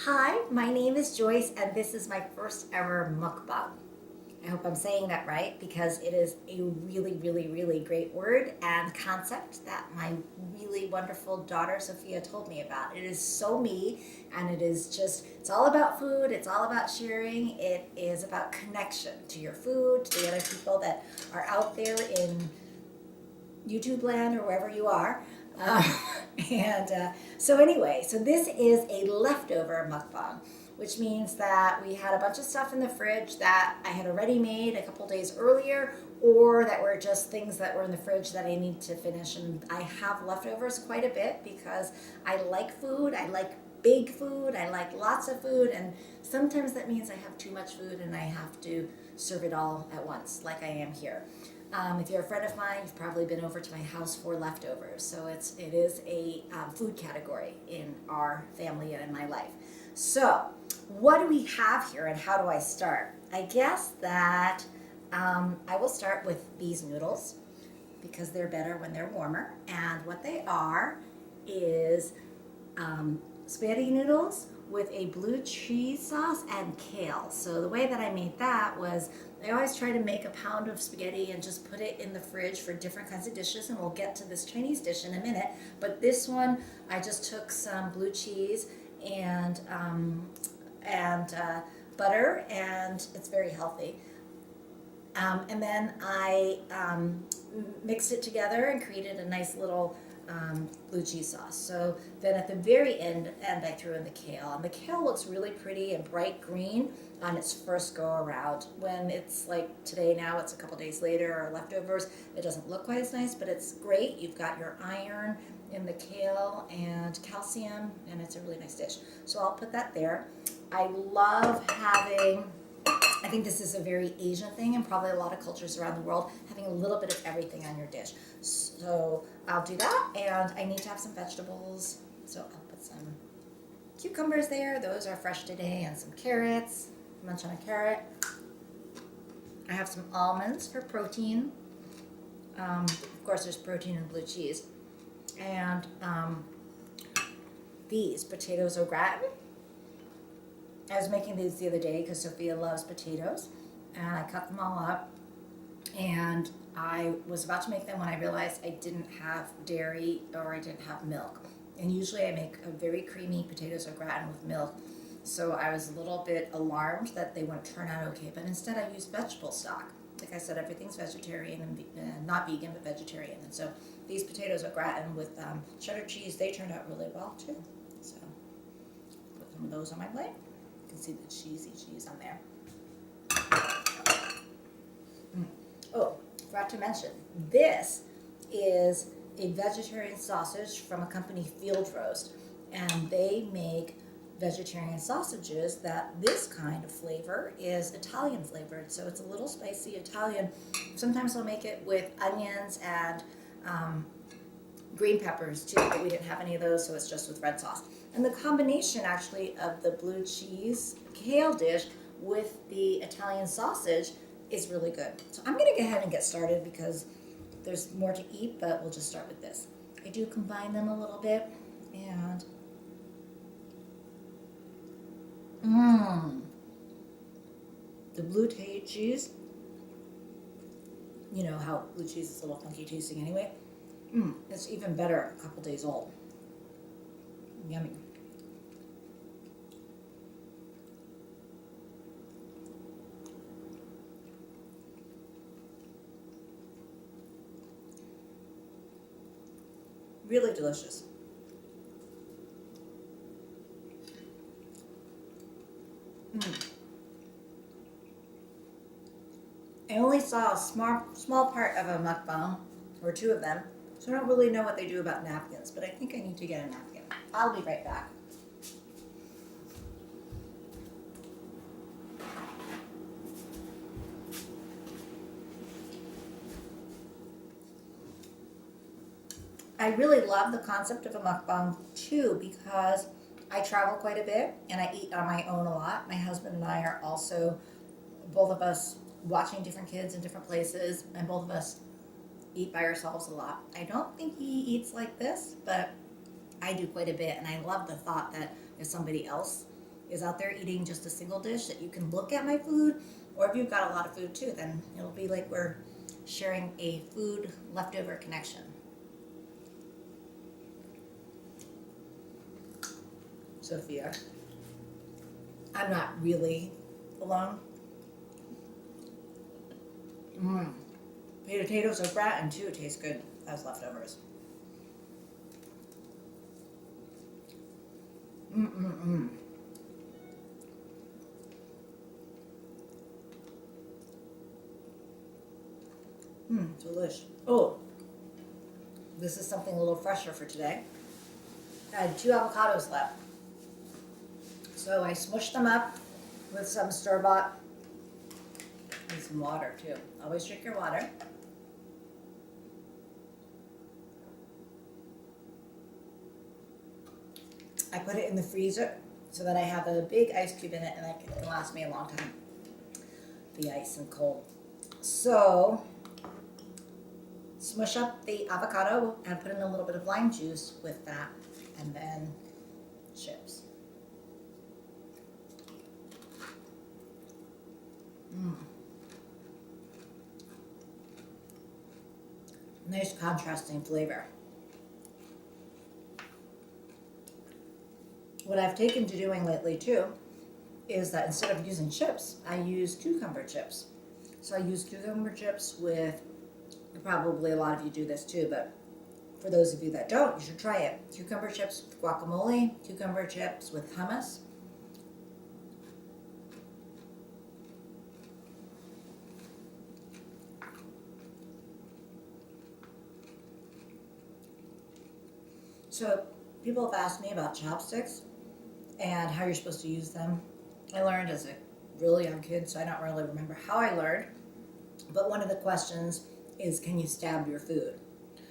Hi, my name is Joyce, and this is my first ever mukbang. I hope I'm saying that right because it is a really, really, really great word and concept that my really wonderful daughter Sophia told me about. It is so me, and it is just, it's all about food, it's all about sharing, it is about connection to your food, to the other people that are out there in YouTube land or wherever you are. Uh, so this is a leftover mukbang, which means that we had a bunch of stuff in the fridge that I had already made a couple days earlier, or that were just things that were in the fridge that I need to finish. And I have leftovers quite a bit because I like food. I like big food. I like lots of food. And sometimes that means I have too much food and I have to serve it all at once, like I am here. If you're a friend of mine, you've probably been over to my house for leftovers. So it is a food category in our family and in my life. So what do we have here and how do I start? I guess that I will start with these noodles because they're better when they're warmer. And what they are is spaghetti noodles with a blue cheese sauce and kale. So the way that I made that was I always try to make a pound of spaghetti and just put it in the fridge for different kinds of dishes, and we'll get to this Chinese dish in a minute. But this one, I just took some blue cheese and butter, and it's very healthy. And then I mixed it together and created a nice little blue cheese sauce. So then at the very end, I threw in the kale. And the kale looks really pretty and bright green on its first go around. When it's like today now, it's a couple days later or leftovers, it doesn't look quite as nice, but it's great. You've got your iron in the kale and calcium, and it's a really nice dish. So I'll put that there. I love having, I think this is a very Asian thing and probably a lot of cultures around the world, having a little bit of everything on your dish. So I'll do that, and I need to have some vegetables. So I'll put some cucumbers there. Those are fresh today, and some carrots. Munch on a carrot. I have some almonds for protein. Of course, there's protein in blue cheese. And these potatoes au gratin. I was making these the other day because Sophia loves potatoes, and I cut them all up, and I was about to make them when I realized I didn't have dairy or I didn't have milk. And usually I make a very creamy potatoes au gratin with milk, so I was a little bit alarmed that they wouldn't turn out okay, but instead I used vegetable stock. Like I said, everything's vegetarian and not vegan, but vegetarian. And so these potatoes au gratin with cheddar cheese, they turned out really well too. So put some of those on my plate. You can see the cheesy cheese on there. Oh, forgot to mention, this is a vegetarian sausage from a company, Field Roast, and they make vegetarian sausages that this kind of flavor is Italian flavored, so it's a little spicy Italian. Sometimes I'll make it with onions and green peppers too, but we didn't have any of those, so it's just with red sauce. And the combination actually of the blue cheese kale dish with the Italian sausage is really good. So I'm gonna go ahead and get started because there's more to eat, but we'll just start with this. I do combine them a little bit, and the blue cheese, you know how blue cheese is a little funky tasting anyway. It's even better a couple days old. Yummy. Really delicious. I only saw a small part of a mukbang, or two of them, so I don't really know what they do about napkins, but I think I need to get a napkin. I'll be right back. I really love the concept of a mukbang too because I travel quite a bit and I eat on my own a lot. My husband and I are also, both of us, watching different kids in different places, and both of us eat by ourselves a lot. I don't think he eats like this, but I do quite a bit, and I love the thought that if somebody else is out there eating just a single dish, that you can look at my food, or if you've got a lot of food too, then it'll be like we're sharing a food leftover connection. Sophia, I'm not really alone. Potatoes are brat and too taste good as leftovers. Delish. Oh, this is something a little fresher for today. I had 2 avocados left. So I smushed them up with some store-bought and some water too. Always drink your water. I put it in the freezer so that I have a big ice cube in it and that can last me a long time. The ice and cold. So, smush up the avocado and put in a little bit of lime juice with that, and then chips. Nice contrasting flavor. What I've taken to doing lately too is that instead of using chips, I use cucumber chips. So I use cucumber chips with, probably a lot of you do this too, but for those of you that don't, you should try it. Cucumber chips with guacamole, cucumber chips with hummus. So people have asked me about chopsticks and how you're supposed to use them. I learned as a really young kid, so I don't really remember how I learned. But one of the questions is, can you stab your food?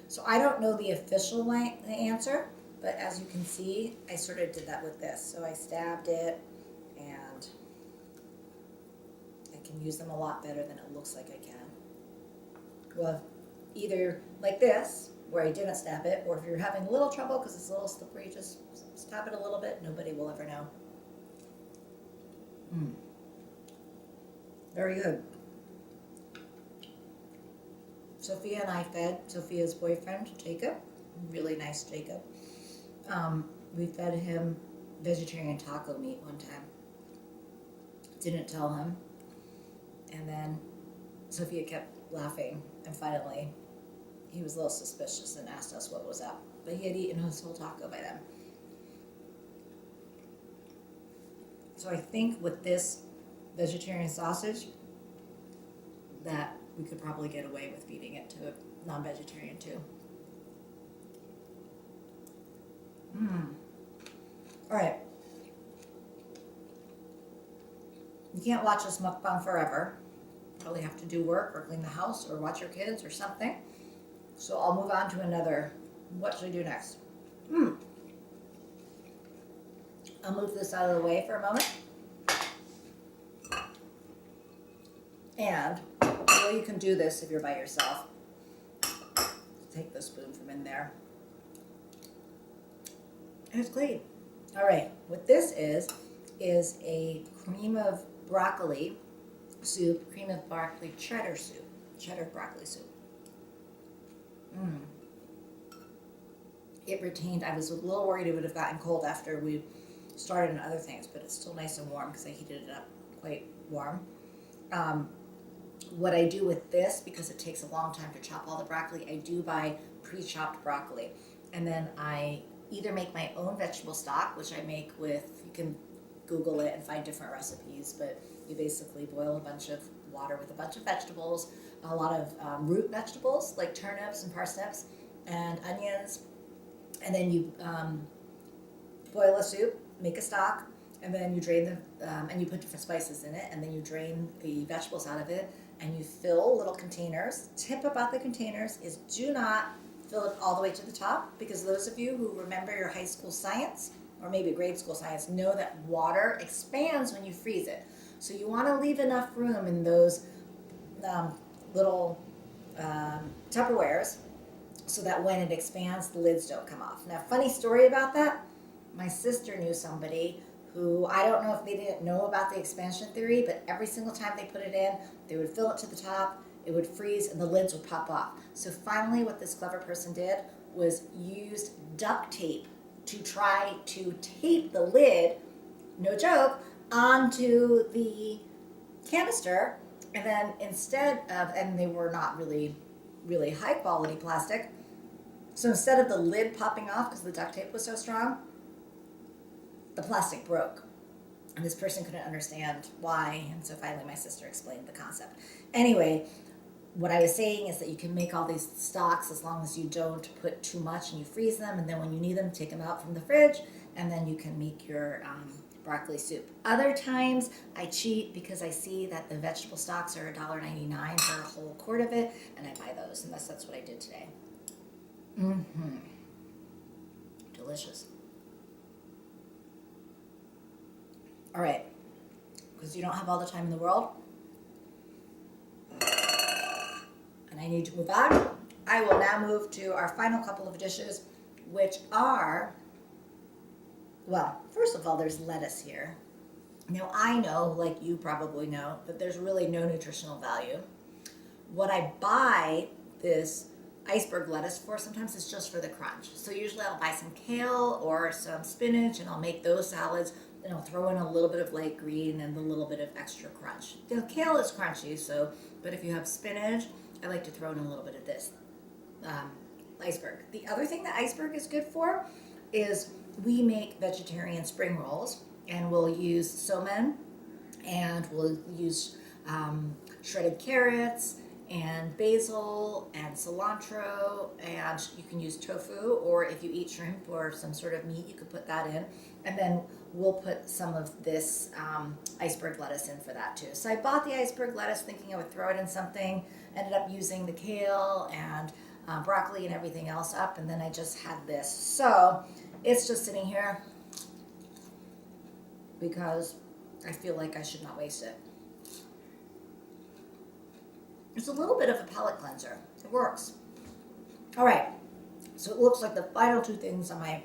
So I don't know the official answer, but as you can see, I sort of did that with this. So I stabbed it, and I can use them a lot better than it looks like I can. Well, either like this, where I didn't stab it, or if you're having a little trouble because it's a little slippery, just stab it a little bit. Nobody will ever know. Very good. Sophia and I fed Sophia's boyfriend, Jacob, really nice Jacob. We fed him vegetarian taco meat one time. Didn't tell him. And then Sophia kept laughing, and finally he was a little suspicious and asked us what was up. But he had eaten his whole taco by then. So I think with this vegetarian sausage that we could probably get away with feeding it to a non-vegetarian too. All right. You can't watch this mukbang forever. Probably have to do work or clean the house or watch your kids or something. So I'll move on to another. What should I do next? I'll move this out of the way for a moment. And well, you can do this if you're by yourself. Take the spoon from in there. And it's clean. All right, what this is a cream of broccoli soup, cream of broccoli cheddar soup, cheddar broccoli soup. It retained, I was a little worried it would have gotten cold after we started on other things, but it's still nice and warm because I heated it up quite warm. What I do with this, because it takes a long time to chop all the broccoli, I do buy pre-chopped broccoli. And then I either make my own vegetable stock, which I make with, you can Google it and find different recipes, but you basically boil a bunch of water with a bunch of vegetables, a lot of root vegetables like turnips and parsnips and onions, and then you boil a soup, make a stock, and then you drain the, and you put different spices in it, and then you drain the vegetables out of it, and you fill little containers. Tip about the containers is do not fill it all the way to the top, because those of you who remember your high school science, or maybe grade school science, know that water expands when you freeze it. So you want to leave enough room in those little Tupperwares so that when it expands, the lids don't come off. Now, funny story about that, my sister knew somebody who I don't know if they didn't know about the expansion theory, but every single time they put it in, they would fill it to the top, it would freeze, and the lids would pop off. So finally, what this clever person did was used duct tape to try to tape the lid, no joke, onto the canister. And then instead of, and they were not really high quality plastic, so instead of the lid popping off because the duct tape was so strong, the plastic broke. And this person couldn't understand why, and so finally my sister explained the concept. Anyway, what I was saying is that you can make all these stocks as long as you don't put too much and you freeze them, and then when you need them, take them out from the fridge, and then you can make your broccoli soup. Other times I cheat because I see that the vegetable stocks are $1.99 for a whole quart of it, and I buy those, and that's what I did today. Delicious. All right, because you don't have all the time in the world, and I need to move on, I will now move to our final couple of dishes, which are, well, first of all, there's lettuce here. Now, I know, like you probably know, that there's really no nutritional value. What I buy this iceberg lettuce for sometimes is just for the crunch. So usually I'll buy some kale or some spinach, and I'll make those salads, and I'll throw in a little bit of light green and a little bit of extra crunch. The kale is crunchy, so, but if you have spinach, I like to throw in a little bit of this iceberg. The other thing that iceberg is good for is we make vegetarian spring rolls, and we'll use somen, and we'll use shredded carrots and basil and cilantro, and you can use tofu, or if you eat shrimp or some sort of meat, you could put that in, and then we'll put some of this iceberg lettuce in for that too. So I bought the iceberg lettuce thinking I would throw it in something, ended up using the kale and broccoli and everything else up, and then I just had this. So it's just sitting here because I feel like I should not waste it. It's a little bit of a palate cleanser. It works. All right, so it looks like the final two things on my